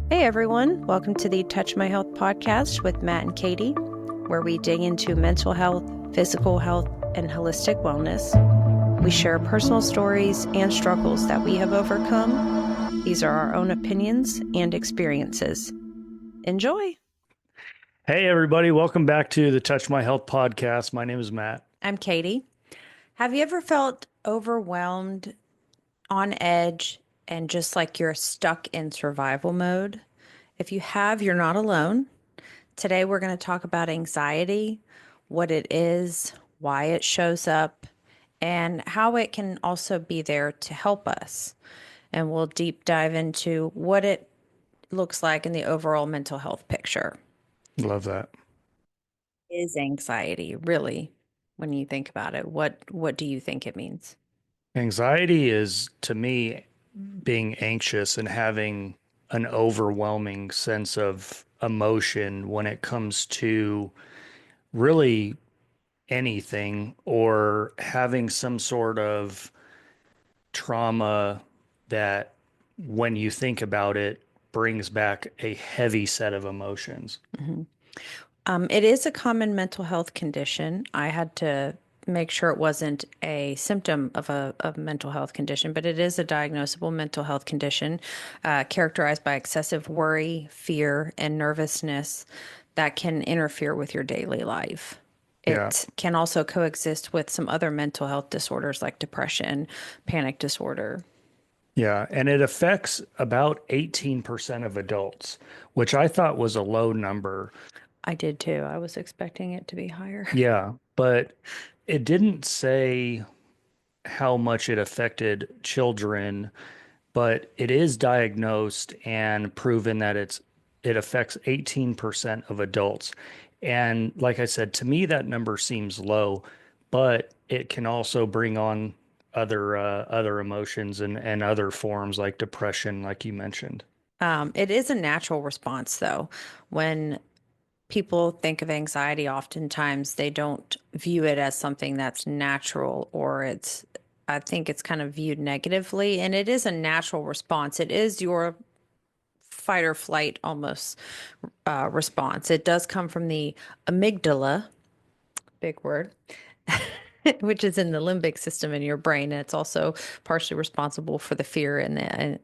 Hey everyone, welcome to the Touch My Health podcast with Matt and Katie, where we dig into mental health, physical health, and holistic wellness. We share personal stories and struggles that we have overcome. These are our own opinions and experiences. Enjoy. Hey, everybody. Welcome back to the Touch My Health podcast. My name is Matt. I'm Katie. Have you ever felt overwhelmed, on edge, and just like you're stuck in survival mode? If you have, you're not alone. Today, we're going to talk about anxiety, what it is, why it shows up, and how it can also be there to help us. And we'll deep dive into what it looks like in the overall mental health picture. Love that. Is anxiety really, when you think about it, what do you think it means? Anxiety is, to me, being anxious and having an overwhelming sense of emotion when it comes to really anything or having some sort of trauma that, when you think about it, brings back a heavy set of emotions. Mhm. It is a common mental health condition. I had to make sure it wasn't a symptom of a mental health condition, but it is a diagnosable mental health condition characterized by excessive worry, fear, and nervousness that can interfere with your daily life. Yeah. It can also coexist with some other mental health disorders like depression, panic disorder. Yeah, and it affects about 18% of adults, which I thought was a low number. I did too. I was expecting it to be higher. Yeah, but it didn't say how much it affected children, but it is diagnosed and proven that it affects 18% of adults. And like I said, to me that number seems low, but it can also bring on other emotions and other forms like depression, like you mentioned. It is a natural response, though. When people think of anxiety, oftentimes they don't view it as something that's natural, or I think it's kind of viewed negatively. And it is a natural response. It is your fight or flight almost response. It does come from the amygdala, big word, which is in the limbic system in your brain. And it's also partially responsible for the fear and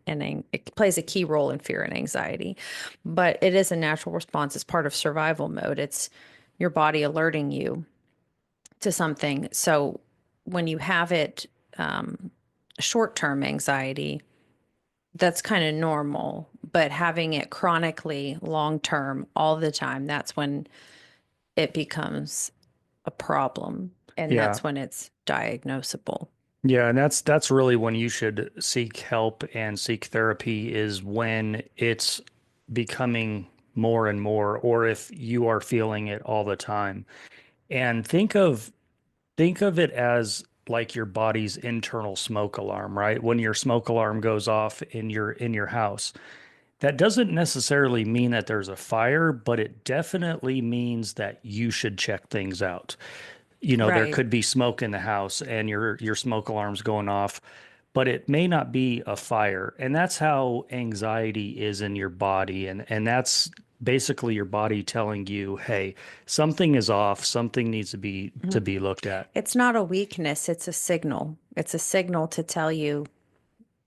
it plays a key role in fear and anxiety. But it is a natural response. It's part of survival mode. It's your body alerting you to something. So when you have it, short-term anxiety, that's kind of normal. But having it chronically, long-term, all the time, that's when it becomes a problem, and Yeah. that's when it's diagnosable. Yeah, and that's really when you should seek help and seek therapy is when it's becoming more and more, or if you are feeling it all the time. And think of it as like your body's internal smoke alarm, right? When your smoke alarm goes off in your house. That doesn't necessarily mean that there's a fire, but it definitely means that you should check things out. There Right. could be smoke in the house and your smoke alarm's going off, but it may not be a fire. And that's how anxiety is in your body. And that's basically your body telling you, hey, something is off, something needs to be looked at. It's not a weakness, it's a signal. It's a signal to tell you,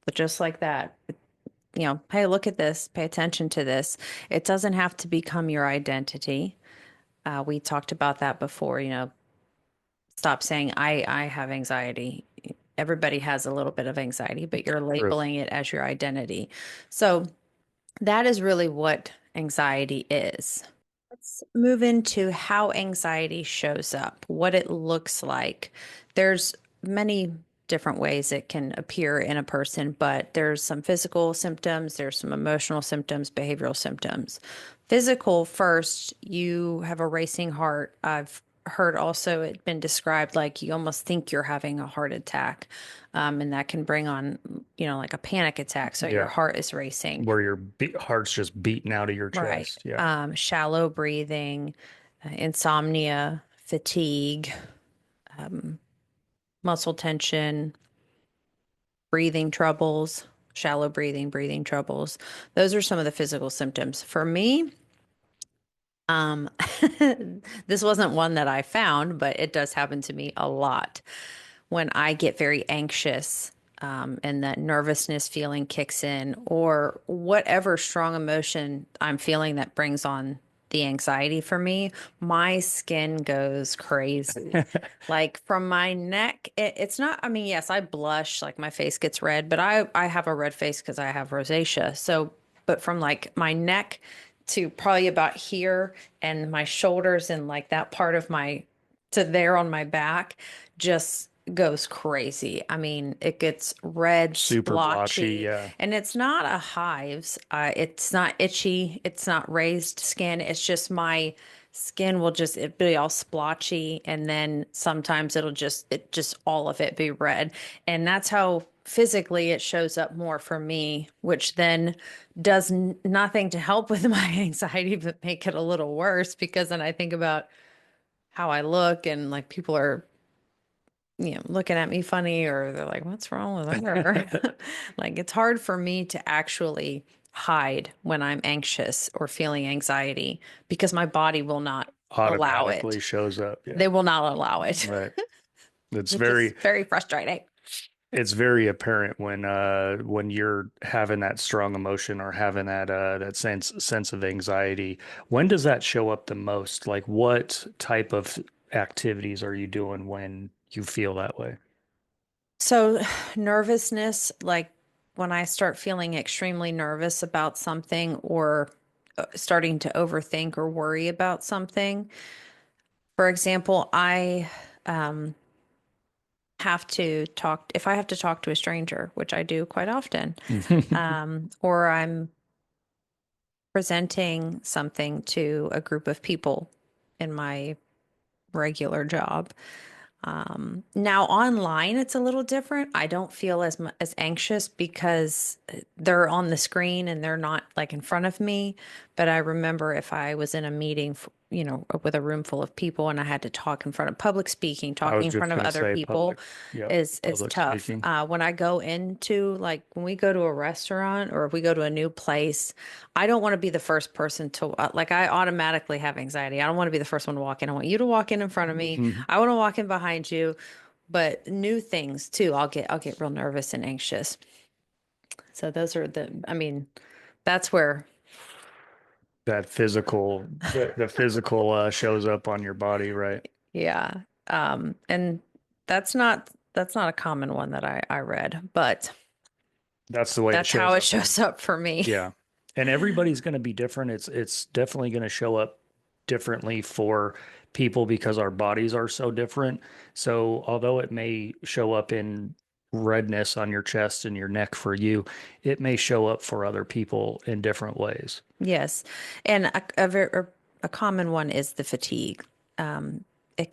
but just like that, hey, look at this, pay attention to this. It doesn't have to become your identity. We talked about that before, stop saying I have anxiety. Everybody has a little bit of anxiety, but you're True. labeling it as your identity. So that is really what anxiety is. Let's move into how anxiety shows up, what it looks like. There's many different ways it can appear in a person, but there's some physical symptoms, there's some emotional symptoms, behavioral symptoms. Physical first, you have a racing heart. I've heard also it been described like you almost think you're having a heart attack. And that can bring on, like a panic attack. So your Yeah. heart is racing. Where your heart's just beating out of your Right. chest. Yeah. Shallow breathing, insomnia, fatigue, muscle tension, breathing troubles. shallow breathing, breathing troubles. Those are some of the physical symptoms. For me, um, this wasn't one that I found, but it does happen to me a lot when I get very anxious, and that nervousness feeling kicks in, or whatever strong emotion I'm feeling that brings on the anxiety for me, my skin goes crazy. Like from my neck, it's not, I mean, yes, I blush, like my face gets red, but I have a red face because I have rosacea. So, but from like my neck to probably about here and my shoulders and like that part of my to there on my back just goes crazy. I mean, it gets red, Super blotchy. splotchy, Yeah. and it's not a hives. It's not itchy. It's not raised skin. It's just my skin will just it be all splotchy, and then sometimes it just all of it be red, and that's how physically it shows up more for me, which then does nothing to help with my anxiety but make it a little worse because then I think about how I look and like people are looking at me funny or they're like, what's wrong with her? Like it's hard for me to actually hide when I'm anxious or feeling anxiety because my body will not allow Automatically it. shows up. Yeah. They will not allow it, Right. It's which is very very frustrating. it's very apparent when you're having that strong emotion or having that sense of anxiety. When does that show up the most? Like what type of activities are you doing when you feel that way? So, nervousness, like when I start feeling extremely nervous about something or starting to overthink or worry about something. For example, I um, have to talk, if I have to talk to a stranger, which I do quite often, or I'm presenting something to a group of people in my regular job. Now online, it's a little different. I don't feel as anxious because they're on the screen and they're not like in front of me. But I remember if I was in a meeting, with a room full of people and I had to talk in front of public speaking, I was talking in just front of gonna other say people public, yep, is public tough. speaking. When I go into like when we go to a restaurant or if we go to a new place, I don't want to be the first person to like I automatically have anxiety. I don't want to be the first one to walk in. I want you to walk in front of me. Mhm. I want to walk in behind you, but new things too. I'll get real nervous and anxious. So those are I mean, that's where That physical, the physical shows up on your body, right? yeah. And that's not a common one that I read, but That's the way it that's how shows it up on. shows up for me. Yeah. And everybody's going to be different. It's definitely going to show up differently for people because our bodies are so different. So although it may show up in redness on your chest and your neck for you, it may show up for other people in different ways. Yes. And a common one is the fatigue. It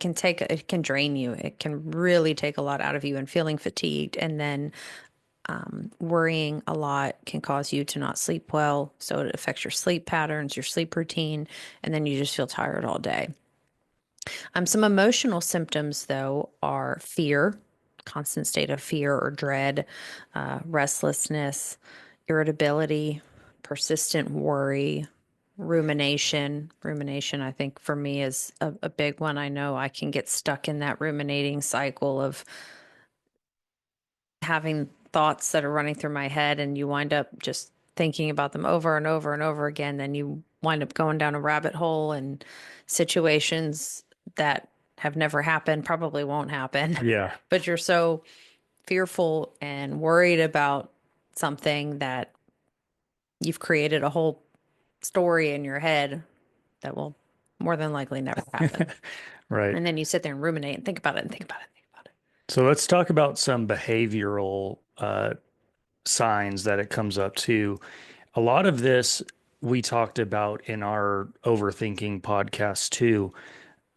can drain you. It can really take a lot out of you and feeling fatigued. And then worrying a lot can cause you to not sleep well. So it affects your sleep patterns, your sleep routine, and then you just feel tired all day. Some emotional symptoms, though, are fear, constant state of fear or dread, restlessness, irritability, persistent worry, rumination. Rumination, I think, for me is a big one. I know I can get stuck in that ruminating cycle of having thoughts that are running through my head, and you wind up just thinking about them over and over and over again. Then you wind up going down a rabbit hole and situations that have never happened, probably won't happen. Yeah. But you're so fearful and worried about something that you've created a whole story in your head that will more than likely never happen. Right. And then you sit there and ruminate and think about it and think about it and think about it. So let's talk about some behavioral signs that it comes up to. A lot of this we talked about in our overthinking podcast too.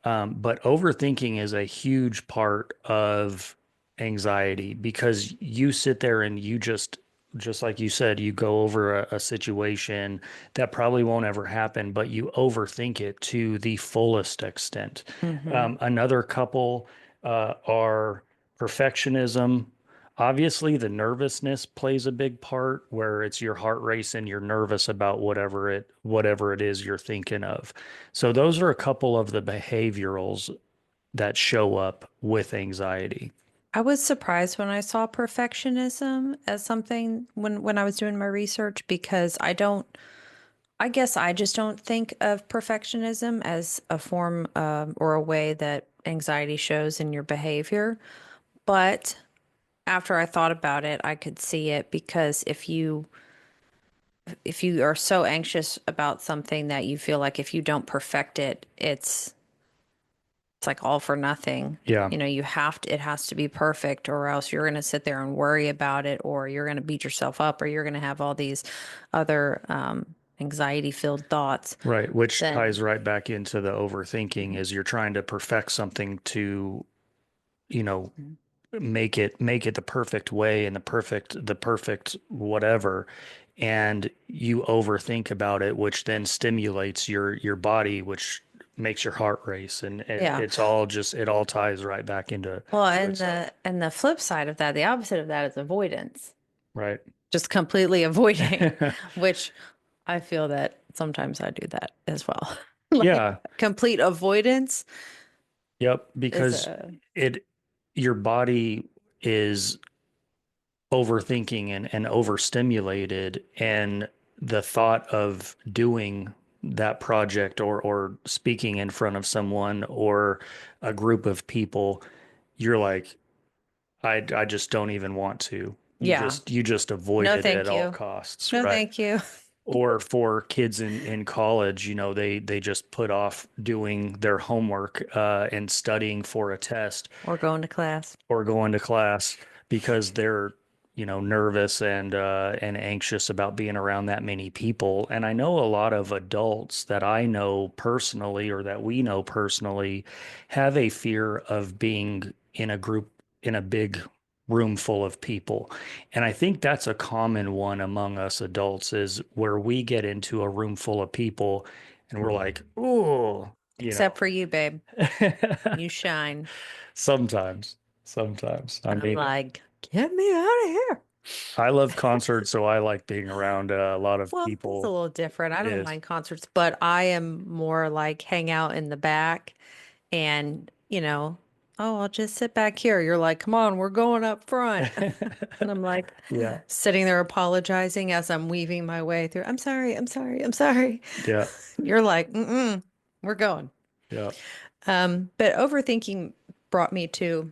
But overthinking is a huge part of anxiety because you sit there and you just like you said, you go over a situation that probably won't ever happen, but you overthink it to the fullest extent. Hmm. Another couple are perfectionism, Obviously, the nervousness plays a big part where it's your heart racing, you're nervous about whatever it is you're thinking of. So those are a couple of the behaviorals that show up with anxiety. I was surprised when I saw perfectionism as something when I was doing my research because I guess I just don't think of perfectionism as a form or a way that anxiety shows in your behavior. But after I thought about it, I could see it because if you are so anxious about something that you feel like if you don't perfect it, it's like all for nothing. Yeah, You know, it has to be perfect, or else you're going to sit there and worry about it, or you're going to beat yourself up, or you're going to have all these other anxiety-filled thoughts. right. Which ties Then, right back into the overthinking is you're trying to perfect something to, you know, make it the perfect way and the perfect whatever, and you overthink about it, which then stimulates your body, which makes your heart race, and yeah. it all ties right back into Well, to and itself. the flip side of that, the opposite of that is avoidance. Right. Just completely avoiding, which I feel that sometimes I do that as well. Like Yeah. complete avoidance Yep. is Because a, it your body is overthinking and overstimulated, and the thought of doing that project or speaking in front of someone or a group of people, you're like, I just don't even want to. yeah. You just avoid No, it at thank all you. costs, No, right? thank you. Or for kids in college, they just put off doing their homework and studying for a test Or going to class. or going to class because they're, nervous and anxious about being around that many people. And I know a lot of adults that I know personally or that we know personally have a fear of being in a group, in a big room full of people. And I think that's a common one among us adults, is where we get into a room full of people and we're like, oh, Except for you, babe. You shine. sometimes, sometimes. I I'm mean, like, get me out of here. I love concerts, so I like being around a lot of Well, that's a people. little different. I It don't is. mind concerts, but I am more like hang out in the back and, oh, I'll just sit back here. You're like, come on, we're going up front. And I'm like Yeah, sitting there apologizing as I'm weaving my way through. I'm sorry, I'm sorry, I'm sorry. yeah, You're like, mm-mm, we're going. yeah. But overthinking brought me to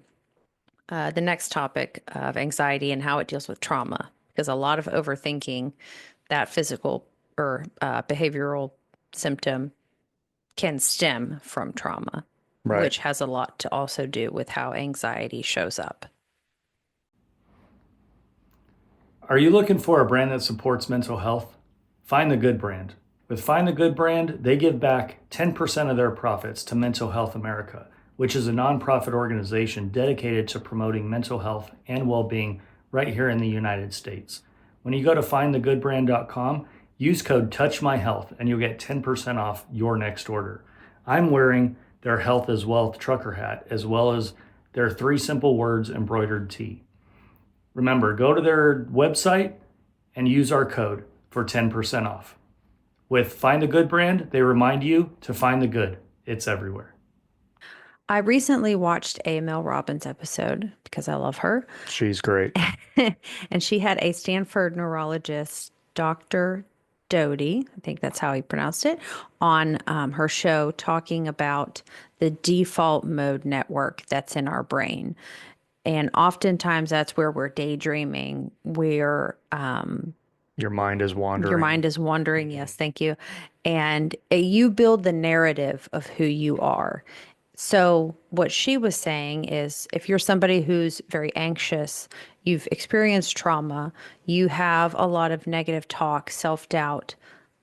the next topic of anxiety and how it deals with trauma, because a lot of overthinking, that physical or behavioral symptom, can stem from trauma, Right. which has a lot to also do with how anxiety shows up. Are you looking for a brand that supports mental health? Find the Good brand. With Find the Good brand, they give back 10% of their profits to Mental Health America, which is a nonprofit organization dedicated to promoting mental health and well being right here in the United States. When you go to findthegoodbrand.com, use code TouchMyHealth and you'll get 10% off your next order. I'm wearing their Health is Wealth trucker hat, as well as their three simple words embroidered tee. Remember, go to their website and use our code for 10% off. With Find the Good brand, they remind you to find the good. It's everywhere. I recently watched a Mel Robbins episode because I love her. She's great. And she had a Stanford neurologist, Dr. Doty, I think that's how he pronounced it, on her show talking about the default mode network that's in our brain. And oftentimes that's where we're daydreaming, where Your mind is your wandering. mind is wandering. Yes, thank you. And you build the narrative of who you are. So, what she was saying is if you're somebody who's very anxious, you've experienced trauma, you have a lot of negative talk, self doubt,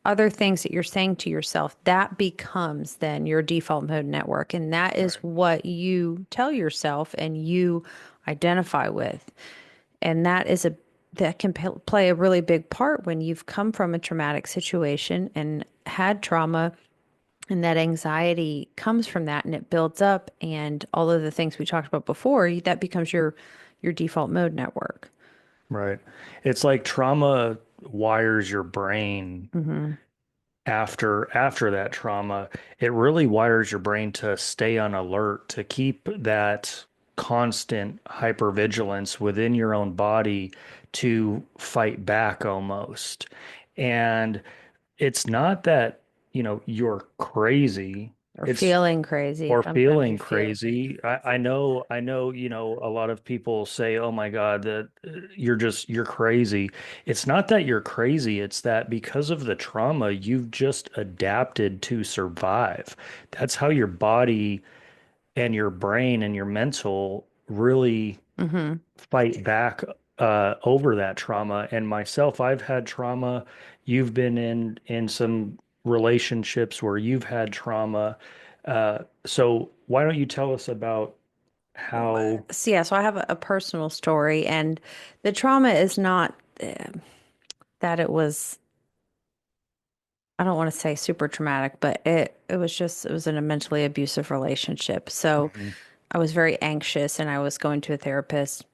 other things that you're saying to yourself, that becomes then your default mode network. And that is Right. what you tell yourself and you identify with. And that can play a really big part when you've come from a traumatic situation and had trauma, and that anxiety comes from that and it builds up, and all of the things we talked about before, that becomes your default mode network. Right. It's like trauma wires your brain Hmm. after that trauma. It really wires your brain to stay on alert, to keep that constant hypervigilance within your own body to fight back almost. And it's not that, you're crazy. Or It's feeling crazy. or Sometimes feeling you feel crazy. I know, a lot of people say, "Oh my God, that you're crazy." It's not that you're crazy, it's that because of the trauma, you've just adapted to survive. That's how your body and your brain and your mental really crazy. fight back over that trauma. And myself, I've had trauma. You've been in some relationships where you've had trauma. So why don't you tell us about how? So yeah, so I have a personal story, and the trauma is not that it was, I don't want to say super traumatic, but it was just it was in a mentally abusive relationship. So Mhm. I was very anxious, and I was going to a therapist,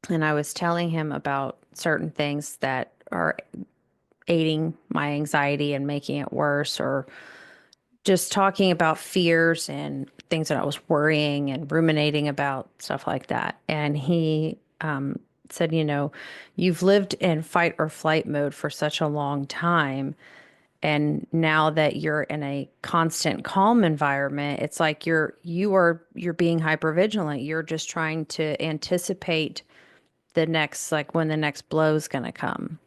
and I was telling him about certain things that are aiding my anxiety and making it worse, or just talking about fears and things that I was worrying and ruminating about, stuff like that. And he said, you've lived in fight or flight mode for such a long time. And now that you're in a constant calm environment, it's like you're being hyper vigilant. You're just trying to anticipate the next, like when the next blow is going to come.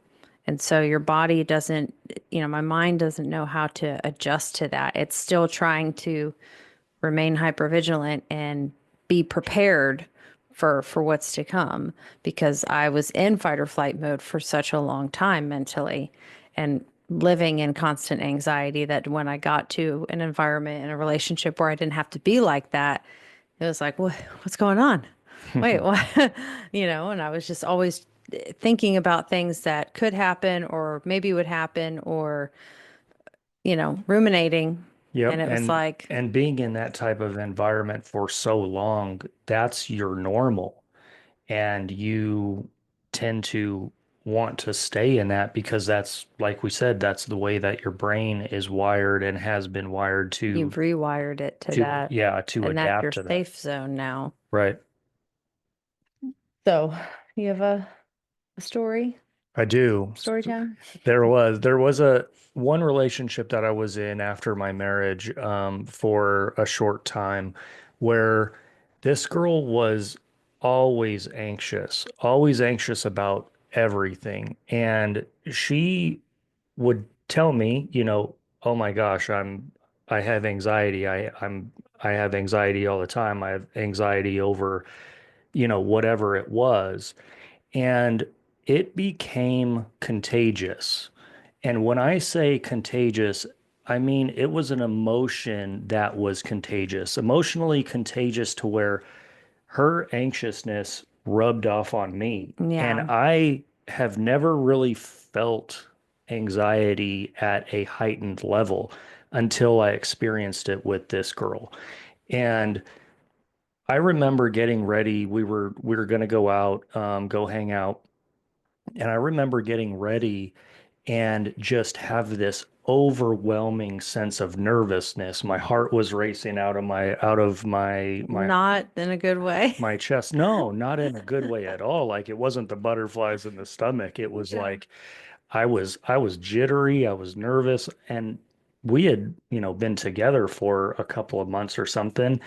And so your body doesn't, my mind doesn't know how to adjust to that. It's still trying to remain hypervigilant and be prepared for what's to come, because I was in fight or flight mode for such a long time mentally and living in constant anxiety that when I got to an environment in a relationship where I didn't have to be like that, it was like, what's going on? Wait, what? And I was just always thinking about things that could happen or maybe would happen, or, ruminating. And Yep, it was like, and being in that type of environment for so long, that's your normal. And you tend to want to stay in that because that's, like we said, that's the way that your brain is wired and has been wired you've rewired it to that, to and that's adapt your to that. safe zone now. Right. So, you have a I do. story time? There was a one relationship that I was in after my marriage, for a short time, where this girl was always anxious about everything. And she would tell me, "Oh my gosh, I have anxiety. I have anxiety all the time. I have anxiety over, whatever it was." And it became contagious. And when I say contagious, I mean it was an emotion that was contagious, emotionally contagious, to where her anxiousness rubbed off on me. And Yeah. I have never really felt anxiety at a heightened level until I experienced it with this girl. And I remember getting ready. We were going to go out, go hang out, and I remember getting ready and just have this overwhelming sense of nervousness. My heart was racing out of my Not in a good way. my chest. No, not in a good way at all. Like, it wasn't the butterflies in the stomach. It was Yeah. like I was jittery, I was nervous, and we had, been together for a couple of months or something.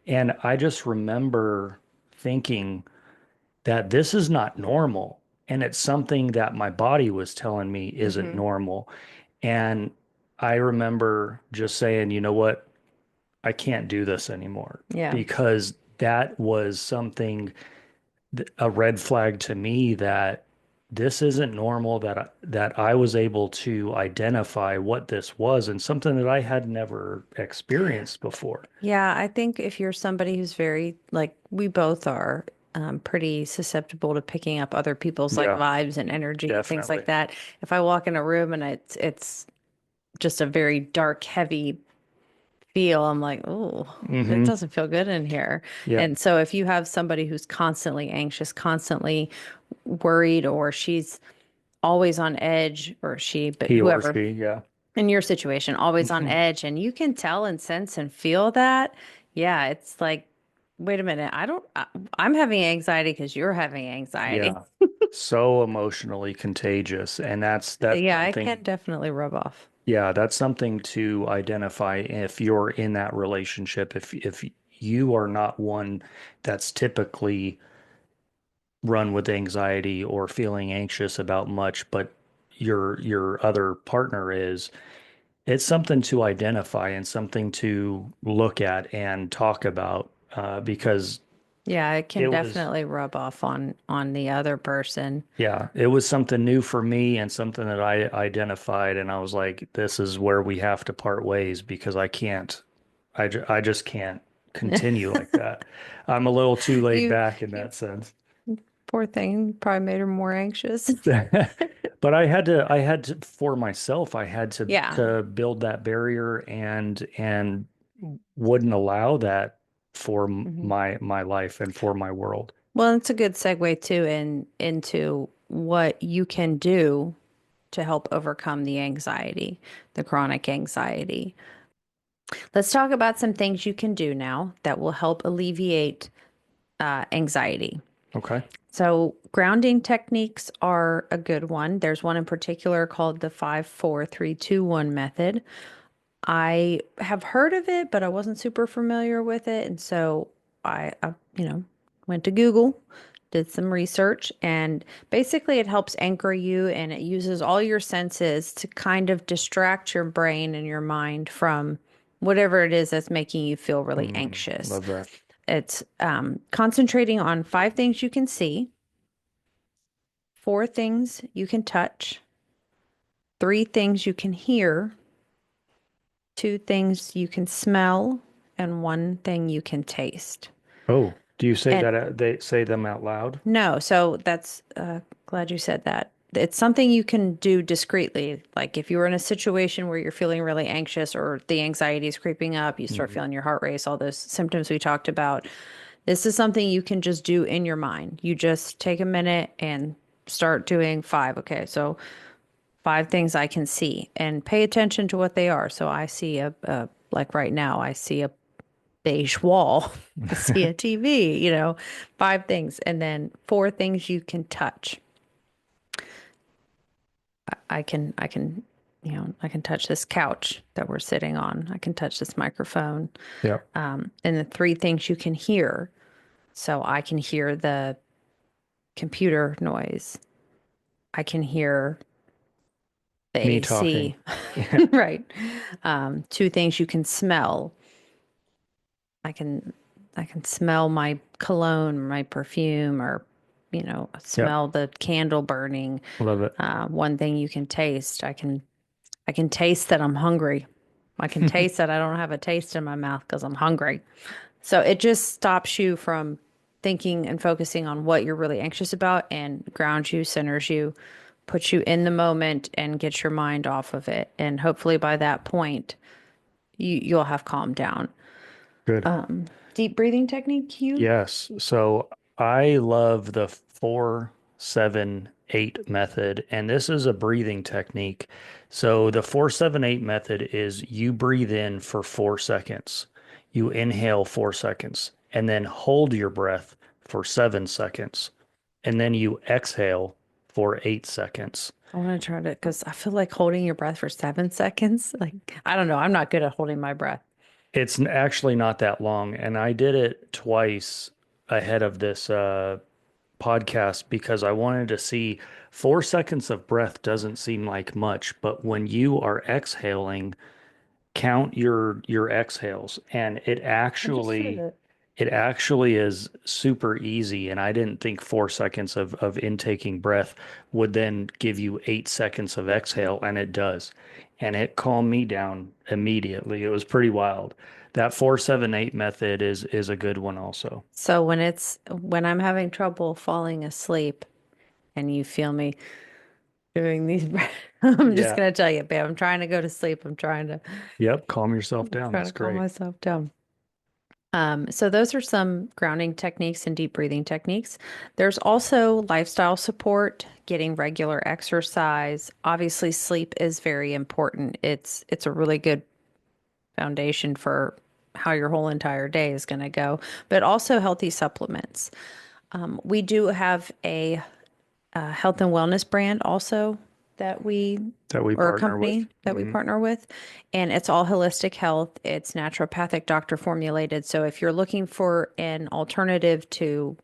And I just remember thinking that this is not normal. And it's something that my body was telling me isn't Hmm. normal. And I remember just saying, you know what? I can't do this anymore, Yeah. because that was something, a red flag to me, that this isn't normal, that I was able to identify what this was, and something that I had never experienced before. Yeah, I think if you're somebody who's very, like we both are, pretty susceptible to picking up other people's like Yeah, vibes and energy, things definitely. like that. If I walk in a room and it's just a very dark, heavy feel, I'm like, oh, it Hmm. doesn't feel good in here. Yeah. And so if you have somebody who's constantly anxious, constantly worried, or she's always on edge, or she, but He or whoever she. Yeah. in your situation, always on Hmm. edge, and you can tell and sense and feel that, yeah, it's like, wait a minute, I'm having anxiety because you're having anxiety. Yeah. So emotionally contagious. And that's Yeah, it something, can definitely rub off. yeah, that's something to identify if you're in that relationship. If you are not one that's typically run with anxiety or feeling anxious about much, but your other partner is, it's something to identify and something to look at and talk about because Yeah, it it can was, definitely rub off on the other person. yeah, it was something new for me and something that I identified, and I was like, this is where we have to part ways because I can't, I just can't continue like that. I'm a little too laid You, back in you that sense. poor thing, probably made her more anxious. But I had to, for myself, I had Yeah. to build that barrier and wouldn't allow that for Mhm. my life and for my world. Well, it's a good segue too into what you can do to help overcome the anxiety, the chronic anxiety. Let's talk about some things you can do now that will help alleviate anxiety. Okay. So, grounding techniques are a good one. There's one in particular called the 5-4-3-2-1 method. I have heard of it, but I wasn't super familiar with it. And so I went to Google, did some research, and basically it helps anchor you and it uses all your senses to kind of distract your brain and your mind from whatever it is that's making you feel really anxious. Love that. It's concentrating on 5 things you can see, 4 things you can touch, 3 things you can hear, 2 things you can smell, and 1 thing you can taste. Oh, do you say And that they say them out loud? no, so that's glad you said that. It's something you can do discreetly. Like if you were in a situation where you're feeling really anxious or the anxiety is creeping up, you start Mhm. feeling your heart race, all those symptoms we talked about. This is something you can just do in your mind. You just take a minute and start doing 5. Okay, so 5 things I can see and pay attention to what they are. So I see like right now, I see a beige wall. I see a TV, 5 things. And then 4 things you can touch. I can touch this couch that we're sitting on. I can touch this microphone. Yeah. And the 3 things you can hear. So I can hear the computer noise. I can hear the Me talking. AC. Yeah. Right. 2 things you can smell. I can I can smell my cologne, my perfume, or Yeah. smell the candle burning. Love it. 1 thing you can taste. I can taste that I'm hungry. I can taste that I don't have a taste in my mouth because I'm hungry. So it just stops you from thinking and focusing on what you're really anxious about and grounds you, centers you, puts you in the moment and gets your mind off of it. And hopefully by that point, you'll have calmed down. Good. Deep breathing technique, you? Yes. So I love the 4-7-8 method, and this is a breathing technique. So the 4-7-8 method is you breathe in for 4 seconds, you inhale 4 seconds, and then hold your breath for 7 seconds, and then you exhale for 8 seconds. I want to try to, because I feel like holding your breath for 7 seconds. Like, I don't know. I'm not good at holding my breath. It's actually not that long, and I did it twice ahead of this podcast because I wanted to see 4 seconds of breath doesn't seem like much, but when you are exhaling, count your exhales, and I just did it. it actually is super easy. And I didn't think 4 seconds of intaking breath would then give you 8 seconds of exhale, and it does. And it calmed me down immediately. It was pretty wild. That 4-7-8 method is a good one also. So when I'm having trouble falling asleep and you feel me, doing these. I'm just Yeah. gonna tell you, babe, I'm trying to go to sleep. Yep. Calm yourself down. Trying That's to calm great. myself down. So those are some grounding techniques and deep breathing techniques. There's also lifestyle support, getting regular exercise. Obviously, sleep is very important. It's a really good foundation for how your whole entire day is going to go, but also healthy supplements. We do have a health and wellness brand also that we That we or a partner with. company that we Hmm. partner with, and it's all holistic health. It's naturopathic doctor formulated. So if you're looking for an alternative to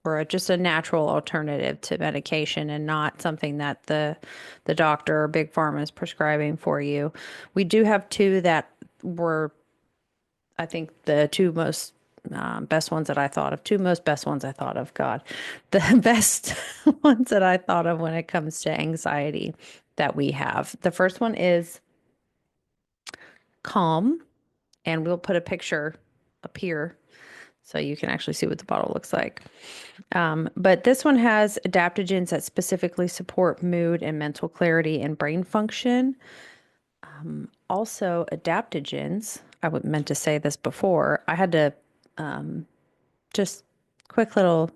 or just a natural alternative to medication and not something that the doctor or big pharma is prescribing for you, we do have two that were I think the two most best ones that I thought of, two most best ones I thought of, God, the best ones that I thought of when it comes to anxiety that we have. The first one is Calm, and we'll put a picture up here so you can actually see what the bottle looks like. But this one has adaptogens that specifically support mood and mental clarity and brain function. Also, adaptogens, meant to say this before, I had to just quick little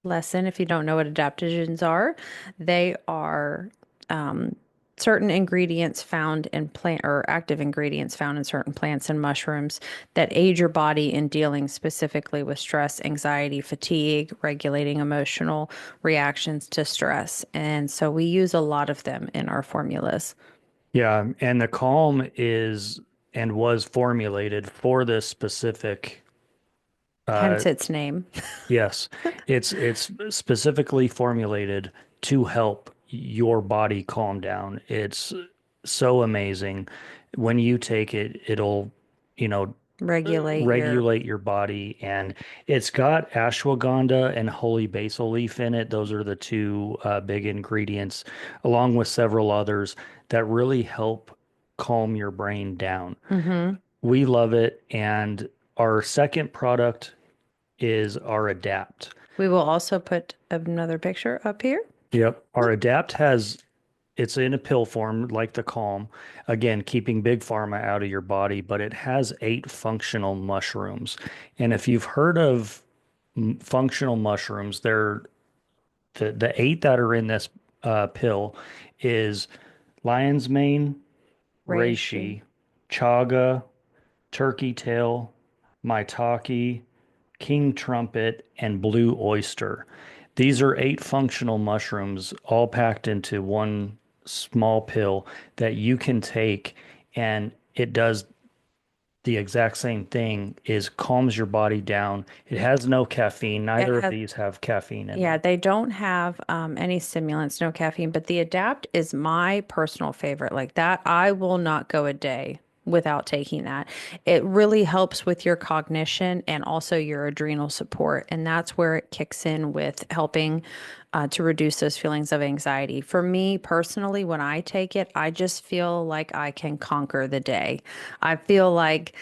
lesson if you don't know what adaptogens are. They are um, certain ingredients found in plant or active ingredients found in certain plants and mushrooms that aid your body in dealing specifically with stress, anxiety, fatigue, regulating emotional reactions to stress. And so we use a lot of them in our formulas. Yeah. And the Calm is and was formulated for this specific. Hence its name. Yes, it's specifically formulated to help your body calm down. It's so amazing. When you take it, it'll, you know, Regulate your. regulate your body, and it's got ashwagandha and holy basil leaf in it. Those are the two big ingredients, along with several others that really help calm your brain down. Mhm. We love it, and our second product is our Adapt. We will also put another picture up here. Yep. Our Adapt has, it's in a pill form like the Calm, again, keeping big pharma out of your body, but it has 8 functional mushrooms. And if you've heard of functional mushrooms, they're the 8 that are in this pill is lion's mane, Reishi. reishi, chaga, turkey tail, maitake, king trumpet, and blue oyster. These are 8 functional mushrooms all packed into one small pill that you can take, and it does the exact same thing, is calms your body down. It has no caffeine. It Neither of has, these have caffeine in yeah, them. they don't have any stimulants, no caffeine, but the Adapt is my personal favorite. Like that, I will not go a day without taking that. It really helps with your cognition and also your adrenal support. And that's where it kicks in with helping to reduce those feelings of anxiety. For me personally, when I take it, I just feel like I can conquer the day. I feel like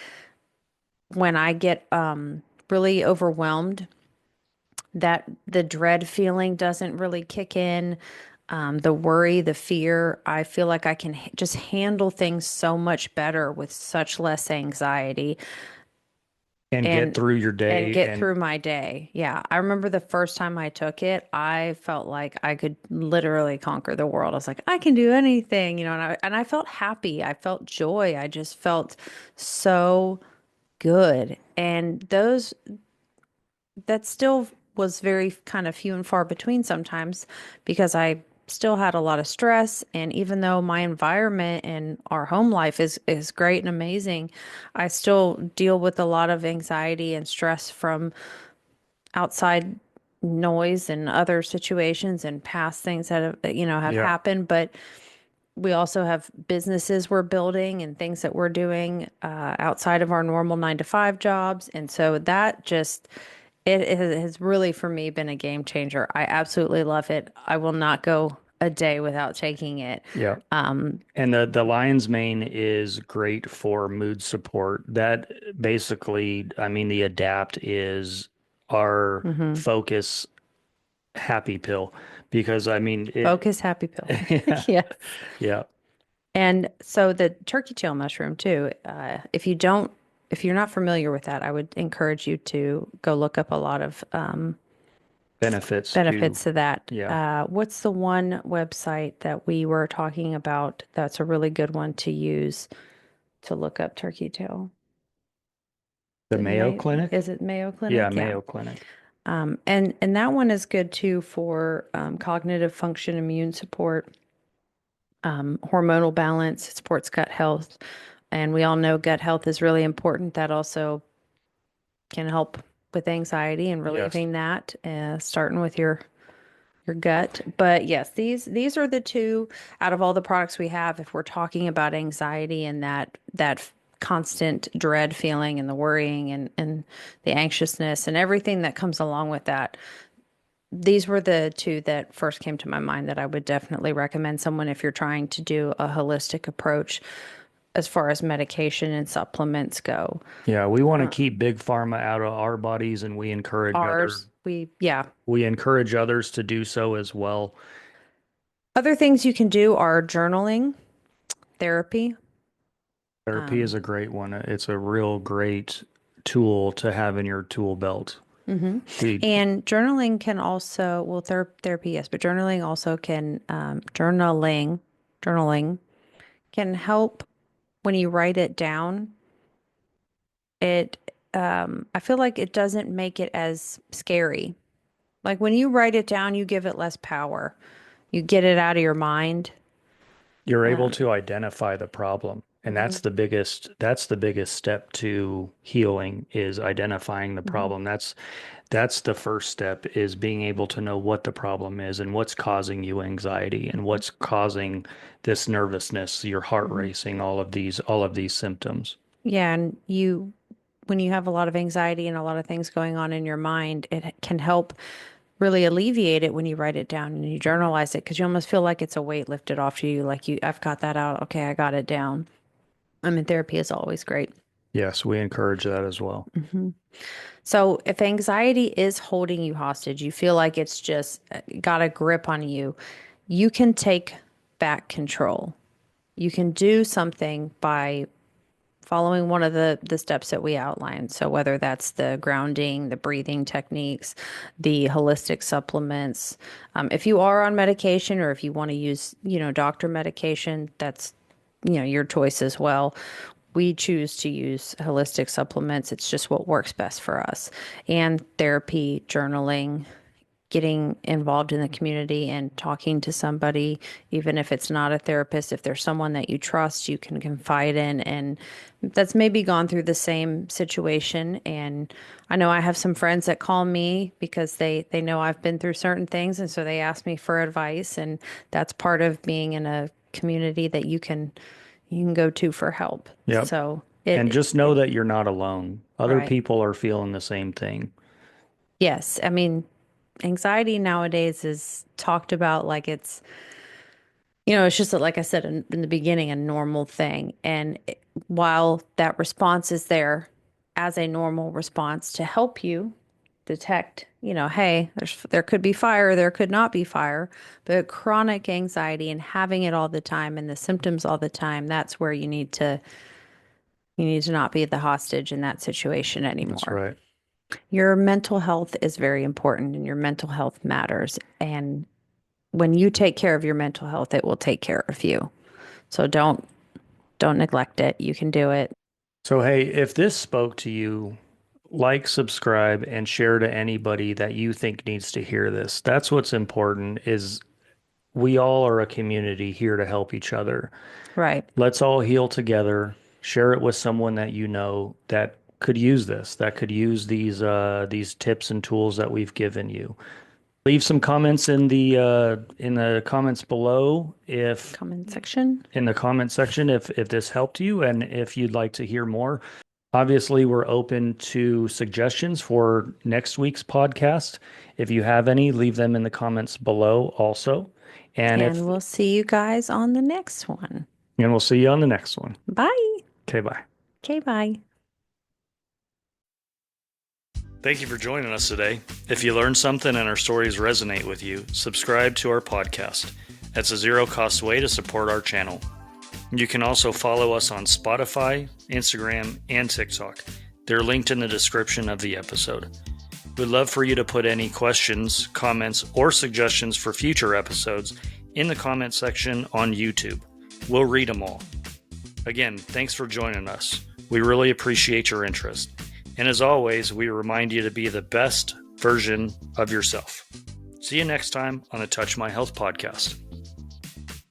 when I get really overwhelmed, that the dread feeling doesn't really kick in. The worry, the fear, I feel like I can just handle things so much better with such less anxiety And get and through your and day. get And through my day. Yeah, I remember the first time I took it, I felt like I could literally conquer the world. I was like, I can do anything, and I felt happy. I felt joy. I just felt so good. And those that still was very kind of few and far between sometimes because I still had a lot of stress. And even though my environment and our home life is great and amazing, I still deal with a lot of anxiety and stress from outside noise and other situations and past things that have yeah, happened. But we also have businesses we're building and things that we're doing outside of our normal 9 to 5 jobs. And so that just, it has really for me been a game changer. I absolutely love it. I will not go a day without taking it. yeah. And the lion's mane is great for mood support. That basically, I mean, the Adapt is our Hmm. focus happy pill because I mean it. Focus happy pill. Yeah, Yes. yeah, And so the turkey tail mushroom too, if you're not familiar with that, I would encourage you to go look up a lot of benefits to, benefits to that. yeah, What's the one website that we were talking about that's a really good one to use to look up turkey tail? the The Mayo May, Clinic. is it Mayo Yeah, Clinic? Yeah. Mayo Clinic. And that one is good too for cognitive function, immune support, hormonal balance, it supports gut health. And we all know gut health is really important. That also can help with anxiety and Yes. relieving that, starting with your gut. But yes, these are the two out of all the products we have. If we're talking about anxiety and that constant dread feeling and the worrying and the anxiousness and everything that comes along with that, these were the two that first came to my mind that I would definitely recommend someone if you're trying to do a holistic approach as far as medication and supplements go. Yeah, we want to keep big pharma out of our bodies, and Ours, yeah. we encourage others to do so as well. Other things you can do are journaling, therapy. Therapy is a great one. It's a real great tool to have in your tool belt. Hmm. We, And journaling can also, well, therapy, yes, but journaling also can, journaling can help when you write it down. It, I feel like it doesn't make it as scary. Like when you write it down, you give it less power. You get it out of your mind. you're able Um, to identify the problem, and mhm, that's the biggest step to healing is identifying the mhm, problem. That's the first step is being able to know what the problem is and what's causing you anxiety and mhm, what's causing this nervousness, your heart mhm. racing, all of these symptoms. Yeah, and when you have a lot of anxiety and a lot of things going on in your mind, it can help really alleviate it when you write it down and you journalize it because you almost feel like it's a weight lifted off you. Like I've got that out. Okay, I got it down. I mean, therapy is always great. Yes, we encourage that as well. Hmm. So if anxiety is holding you hostage, you feel like it's just got a grip on you, you can take back control. You can do something by following one of the steps that we outlined. So whether that's the grounding, the breathing techniques, the holistic supplements, if you are on medication or if you want to use, doctor medication, that's, your choice as well. We choose to use holistic supplements. It's just what works best for us. And therapy, journaling, getting involved in the community and talking to somebody, even if it's not a therapist, if there's someone that you trust, you can confide in, and that's maybe gone through the same situation. And I know I have some friends that call me because they know I've been through certain things, and so they ask me for advice, and that's part of being in a community that you can go to for help. Yep. So And it, just know that you're not alone. Other right. people are feeling the same thing. Yes. I mean, anxiety nowadays is talked about like it's just like I said in the beginning, a normal thing. And while that response is there as a normal response to help you detect, hey, there could be fire, there could not be fire, but chronic anxiety and having it all the time and the symptoms all the time, that's where you need to not be the hostage in that situation That's anymore. right. Your mental health is very important and your mental health matters. And when you take care of your mental health, it will take care of you. So don't neglect it. You can do it. So, hey, if this spoke to you, like, subscribe, and share to anybody that you think needs to hear this. That's what's important is we all are a community here to help each other. Right. Let's all heal together. Share it with someone that you know that could use this, that could use these tips and tools that we've given you. Leave some comments in the comments below if Comment section. in the comment section if this helped you and if you'd like to hear more. Obviously, we're open to suggestions for next week's podcast. If you have any, leave them in the comments below also. And And we'll see you guys on the next one. we'll see you on the next one. Bye. Okay, bye. Okay, bye. Thank you for joining us today. If you learned something and our stories resonate with you, subscribe to our podcast. That's a zero-cost way to support our channel. You can also follow us on Spotify, Instagram, and TikTok. They're linked in the description of the episode. We'd love for you to put any questions, comments, or suggestions for future episodes in the comment section on YouTube. We'll read them all. Again, thanks for joining us. We really appreciate your interest. And as always, we remind you to be the best version of yourself. See you next time on the Touch My Health podcast.